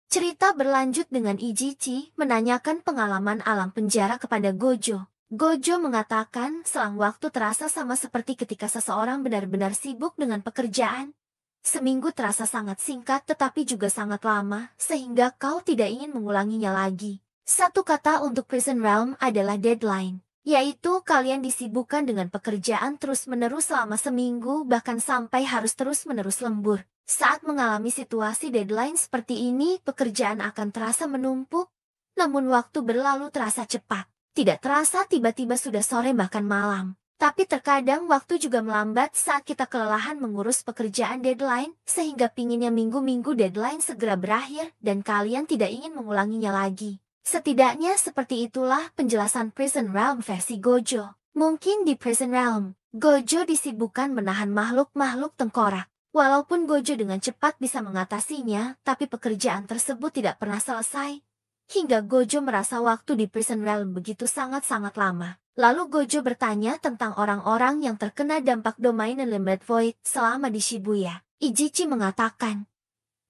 Cerita berlanjut dengan Ijichi menanyakan pengalaman alam penjara kepada Gojo. Gojo mengatakan selang waktu terasa sama seperti ketika seseorang benar-benar sibuk dengan pekerjaan. Seminggu terasa sangat singkat tetapi juga sangat lama, sehingga kau tidak ingin mengulanginya lagi. Satu kata untuk Prison Realm adalah deadline, yaitu kalian disibukkan dengan pekerjaan terus-menerus selama seminggu bahkan sampai harus terus-menerus lembur. Saat mengalami situasi deadline seperti ini, pekerjaan akan terasa menumpuk, namun waktu berlalu terasa cepat. Tidak terasa tiba-tiba sudah sore bahkan malam. Tapi terkadang waktu juga melambat saat kita kelelahan mengurus pekerjaan deadline, sehingga pinginnya minggu-minggu deadline segera berakhir dan kalian tidak ingin mengulanginya lagi. Setidaknya seperti itulah penjelasan Prison Realm versi Gojo. Mungkin di Prison Realm, Gojo disibukkan menahan makhluk-makhluk tengkorak. Walaupun Gojo dengan cepat bisa mengatasinya, tapi pekerjaan tersebut tidak pernah selesai. Hingga Gojo merasa waktu di Prison Realm begitu sangat-sangat lama. Lalu Gojo bertanya tentang orang-orang yang terkena dampak Domain Unlimited Void selama di Shibuya. Ijichi mengatakan,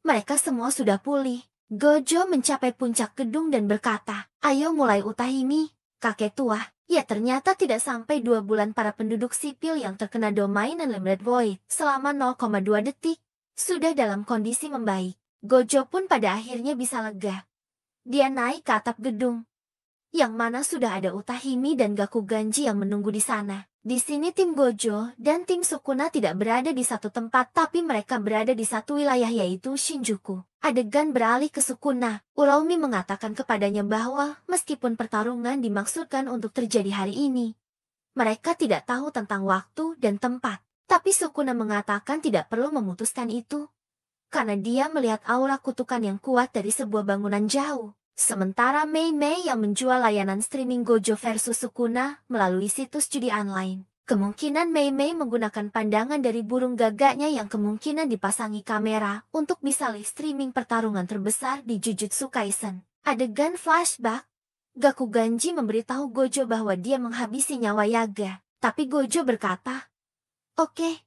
mereka semua sudah pulih. Gojo mencapai puncak gedung dan berkata, ayo mulai Utahimi, kakek tua. Ya ternyata tidak sampai 2 bulan para penduduk sipil yang terkena Domain Unlimited Void selama 0,2 detik sudah dalam kondisi membaik. Gojo pun pada akhirnya bisa lega. Dia naik ke atap gedung, yang mana sudah ada Utahimi dan Gakuganji yang menunggu di sana. Di sini tim Gojo dan tim Sukuna tidak berada di satu tempat tapi mereka berada di satu wilayah yaitu Shinjuku. Adegan beralih ke Sukuna. Uraumi mengatakan kepadanya bahwa meskipun pertarungan dimaksudkan untuk terjadi hari ini, mereka tidak tahu tentang waktu dan tempat. Tapi Sukuna mengatakan tidak perlu memutuskan itu, karena dia melihat aura kutukan yang kuat dari sebuah bangunan jauh. Sementara Mei Mei yang menjual layanan streaming Gojo versus Sukuna melalui situs judi online. Kemungkinan Mei Mei menggunakan pandangan dari burung gagaknya yang kemungkinan dipasangi kamera untuk bisa live streaming pertarungan terbesar di Jujutsu Kaisen. Adegan flashback, Gakuganji memberitahu Gojo bahwa dia menghabisi nyawa Yaga. Tapi Gojo berkata, oke.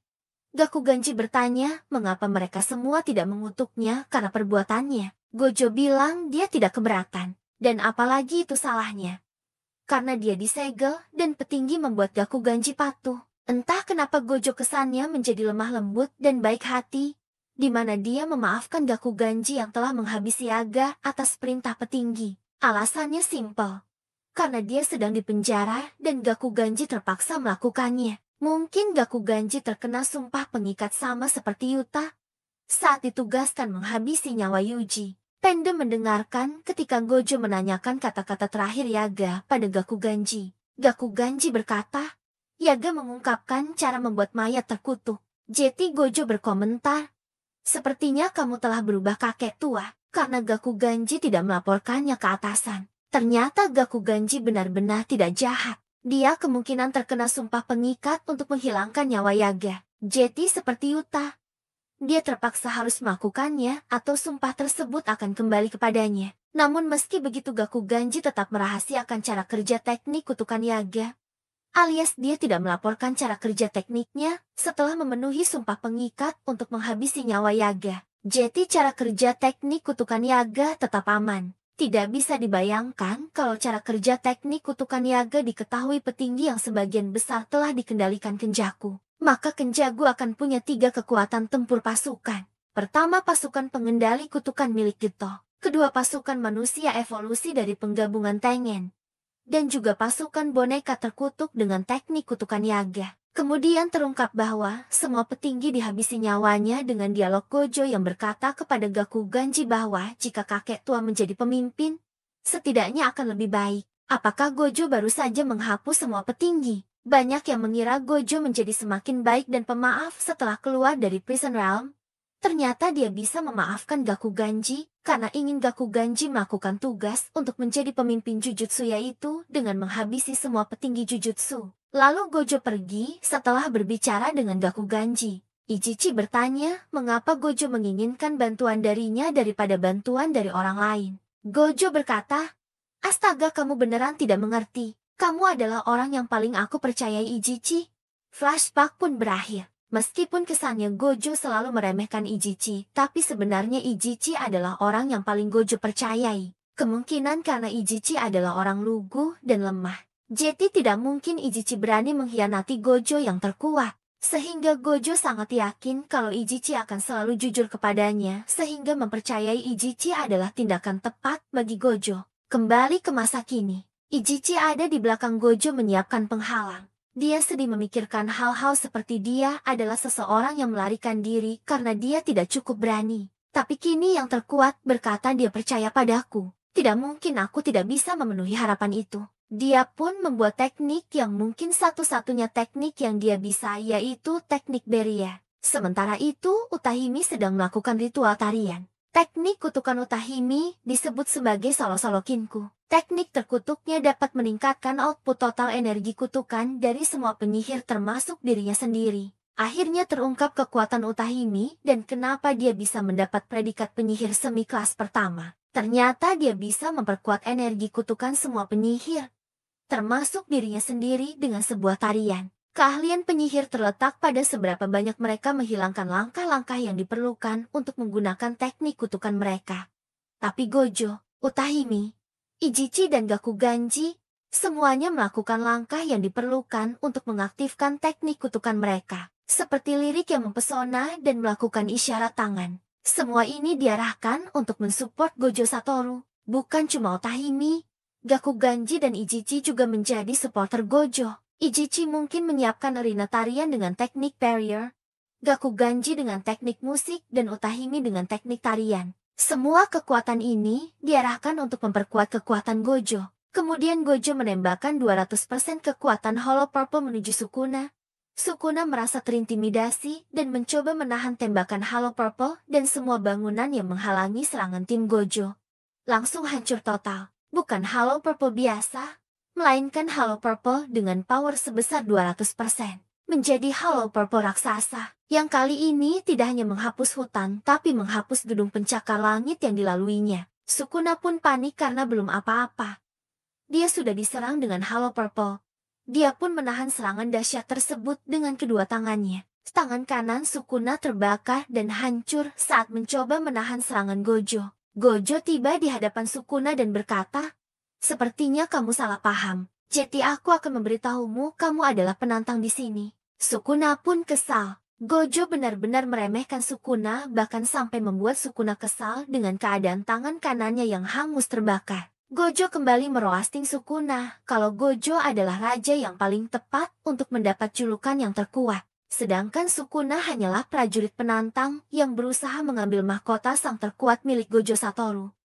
Gakuganji bertanya mengapa mereka semua tidak mengutuknya karena perbuatannya. Gojo bilang dia tidak keberatan, dan apalagi itu salahnya. Karena dia disegel dan petinggi membuat Gakuganji patuh. Entah kenapa Gojo kesannya menjadi lemah lembut dan baik hati, di mana dia memaafkan Gakuganji yang telah menghabisi Yaga atas perintah petinggi. Alasannya simpel, karena dia sedang dipenjara dan Gakuganji terpaksa melakukannya. Mungkin Gakuganji terkena sumpah pengikat sama seperti Yuta saat ditugaskan menghabisi nyawa Yuji. Pende mendengarkan ketika Gojo menanyakan kata-kata terakhir Yaga pada Gakuganji. Gakuganji berkata, Yaga mengungkapkan cara membuat mayat terkutuk. Jeti Gojo berkomentar, sepertinya kamu telah berubah kakek tua, karena Gakuganji tidak melaporkannya ke atasan. Ternyata Gakuganji benar-benar tidak jahat. Dia kemungkinan terkena sumpah pengikat untuk menghilangkan nyawa Yaga. Jeti seperti Yuta, dia terpaksa harus melakukannya atau sumpah tersebut akan kembali kepadanya. Namun meski begitu Gakuganji tetap merahasiakan cara kerja teknik kutukan Yaga. Alias dia tidak melaporkan cara kerja tekniknya setelah memenuhi sumpah pengikat untuk menghabisi nyawa Yaga. Jadi cara kerja teknik kutukan Yaga tetap aman. Tidak bisa dibayangkan kalau cara kerja teknik kutukan Yaga diketahui petinggi yang sebagian besar telah dikendalikan Kenjaku. Maka Kenjaku akan punya 3 kekuatan tempur pasukan. Pertama pasukan pengendali kutukan milik Geto. Kedua pasukan manusia evolusi dari penggabungan Tengen. Dan juga pasukan boneka terkutuk dengan teknik kutukan Yaga. Kemudian terungkap bahwa semua petinggi dihabisi nyawanya dengan dialog Gojo yang berkata kepada Gakuganji bahwa jika kakek tua menjadi pemimpin, setidaknya akan lebih baik. Apakah Gojo baru saja menghapus semua petinggi? Banyak yang mengira Gojo menjadi semakin baik dan pemaaf setelah keluar dari Prison Realm. Ternyata dia bisa memaafkan Gakuganji karena ingin Gakuganji melakukan tugas untuk menjadi pemimpin Jujutsu yaitu dengan menghabisi semua petinggi Jujutsu. Lalu Gojo pergi setelah berbicara dengan Gakuganji. Ijichi bertanya mengapa Gojo menginginkan bantuan darinya daripada bantuan dari orang lain. Gojo berkata, astaga kamu beneran tidak mengerti. Kamu adalah orang yang paling aku percayai Ijichi. Flashback pun berakhir. Meskipun kesannya Gojo selalu meremehkan Ijichi, tapi sebenarnya Ijichi adalah orang yang paling Gojo percayai. Kemungkinan karena Ijichi adalah orang lugu dan lemah. Jadi tidak mungkin Ijichi berani mengkhianati Gojo yang terkuat. Sehingga Gojo sangat yakin kalau Ijichi akan selalu jujur kepadanya, sehingga mempercayai Ijichi adalah tindakan tepat bagi Gojo. Kembali ke masa kini, Ijichi ada di belakang Gojo menyiapkan penghalang. Dia sedih memikirkan hal-hal seperti dia adalah seseorang yang melarikan diri karena dia tidak cukup berani. Tapi kini yang terkuat berkata dia percaya padaku. Tidak mungkin aku tidak bisa memenuhi harapan itu. Dia pun membuat teknik yang mungkin satu-satunya teknik yang dia bisa, yaitu teknik Beria. Sementara itu, Utahimi sedang melakukan ritual tarian. Teknik kutukan Utahimi disebut sebagai Solo-Solokinku. Teknik terkutuknya dapat meningkatkan output total energi kutukan dari semua penyihir termasuk dirinya sendiri. Akhirnya terungkap kekuatan Utahimi dan kenapa dia bisa mendapat predikat penyihir semi kelas pertama. Ternyata dia bisa memperkuat energi kutukan semua penyihir, termasuk dirinya sendiri dengan sebuah tarian. Keahlian penyihir terletak pada seberapa banyak mereka menghilangkan langkah-langkah yang diperlukan untuk menggunakan teknik kutukan mereka. Tapi Gojo, Utahimi, Ijichi dan Gakuganji, semuanya melakukan langkah yang diperlukan untuk mengaktifkan teknik kutukan mereka. Seperti lirik yang mempesona dan melakukan isyarat tangan. Semua ini diarahkan untuk mensupport Gojo Satoru, bukan cuma Utahimi. Gakuganji dan Ijichi juga menjadi supporter Gojo. Ijichi mungkin menyiapkan arena tarian dengan teknik barrier, Gakuganji dengan teknik musik, dan Utahimi dengan teknik tarian. Semua kekuatan ini diarahkan untuk memperkuat kekuatan Gojo. Kemudian Gojo menembakkan 200% kekuatan Hollow Purple menuju Sukuna. Sukuna merasa terintimidasi dan mencoba menahan tembakan Hollow Purple dan semua bangunan yang menghalangi serangan tim Gojo langsung hancur total. Bukan Hollow Purple biasa, melainkan Hollow Purple dengan power sebesar 200%. Menjadi Hollow Purple raksasa, yang kali ini tidak hanya menghapus hutan tapi menghapus gedung pencakar langit yang dilaluinya. Sukuna pun panik karena belum apa-apa. Dia sudah diserang dengan Hollow Purple. Dia pun menahan serangan dahsyat tersebut dengan kedua tangannya. Tangan kanan Sukuna terbakar dan hancur saat mencoba menahan serangan Gojo. Gojo tiba di hadapan Sukuna dan berkata, "Sepertinya kamu salah paham. Jadi aku akan memberitahumu kamu adalah penantang di sini." Sukuna pun kesal. Gojo benar-benar meremehkan Sukuna, bahkan sampai membuat Sukuna kesal dengan keadaan tangan kanannya yang hangus terbakar. Gojo kembali meroasting Sukuna kalau Gojo adalah raja yang paling tepat untuk mendapat julukan yang terkuat. Sedangkan Sukuna hanyalah prajurit penantang yang berusaha mengambil mahkota sang terkuat milik Gojo Satoru.